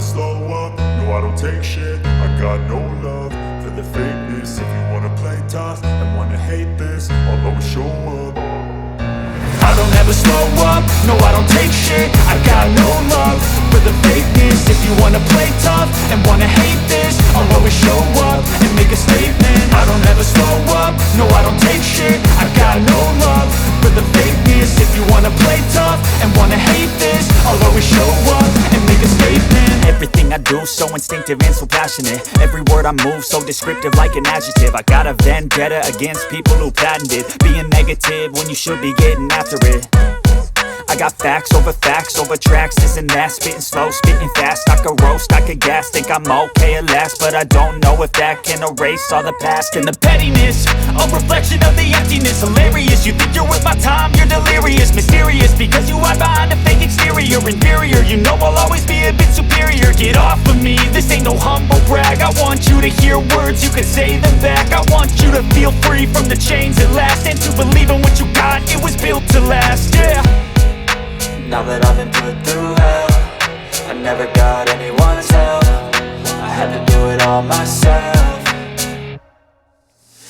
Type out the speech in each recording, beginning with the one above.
slow up, no I don't take shit. I got no love for the fakeness. If you wanna play tough and wanna hate this, I'll always show up. I don't ever slow up, no I don't take shit. I got no love for the fakeness. If you wanna play tough and wanna hate this, I'll always show up and make a statement. I don't ever slow up, no I don't take shit. I got no love for the fakeness. If you wanna play tough and wanna hate this, I'll always show up and make a statement. Everything I do so instinctive and so passionate. Every word I move so descriptive like an adjective. I got a vendetta against people who patented being negative when you should be getting after it. I got facts over tracks, this and that. Spitting slow, spitting fast, I could roast, I could gas. Think I'm okay at last, but I don't know if that can erase all the past. And the pettiness, a reflection of the emptiness. Hilarious, you think you're worth my time, you're delirious. Mysterious, because you hide behind a fake exterior. Inferior, you know I'll always be a bit superior. Get off of me, this ain't no humble brag. I want you to hear words, you can say them back. I want you to feel free from the chains at last, and to believe in what you got, it was built to last, yeah. Now that I've been put through hell, I never got anyone's help. I had to do it all myself.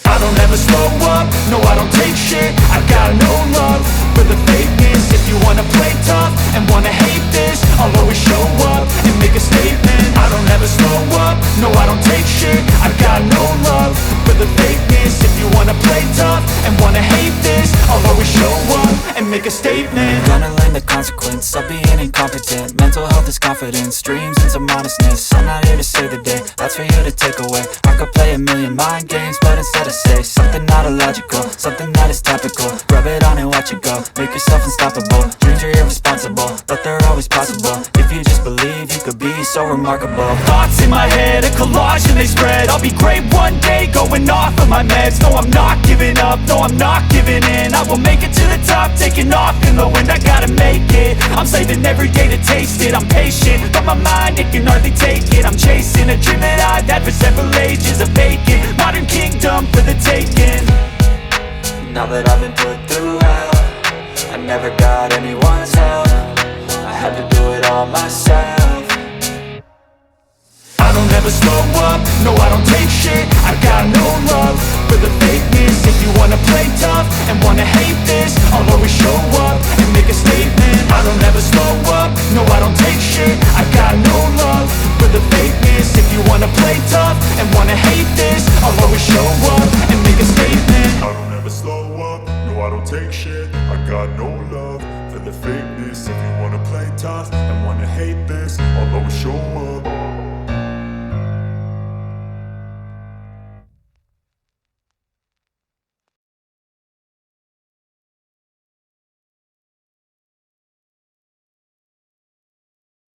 I don't ever slow up, no I don't take shit. I got no love for the fakeness. If you wanna play tough and wanna hate this, I'll always show up and make a statement. I don't ever slow up, no I don't take shit. I got no love for the fakeness. If you wanna play tough and wanna hate this, I'll always show up and make a statement. Gonna learn the consequence of being incompetent. Mental health is confidence, dreams and some honestness. I'm not here to save the day, that's for you to take away. I could play a million mind games, but instead I say something not illogical, something that is topical. Rub it on and watch it go, make yourself unstoppable. Dreams are irresponsible, but they're always possible. If you just believe, you could be so remarkable. Thoughts in my head, a collage and they spread. I'll be great one day, going off of my meds. No, I'm not giving up, no, I'm not giving in. I will make it to the top, taking off in the wind. I gotta make it, I'm saving every day to taste it. I'm patient, but my mind, it can hardly take it. I'm chasing a dream that I've had for several ages. A vacant, modern kingdom for the taking. Now that I've been put through hell, I never got anyone's help. I had to do it all myself. I don't ever slow up, no I don't take shit. I got no love for the fakeness. If you wanna play tough and wanna hate this, I'll always show up and make a statement. I don't ever slow up, no I don't take shit. I got no love for the fakeness. If you wanna play tough and wanna hate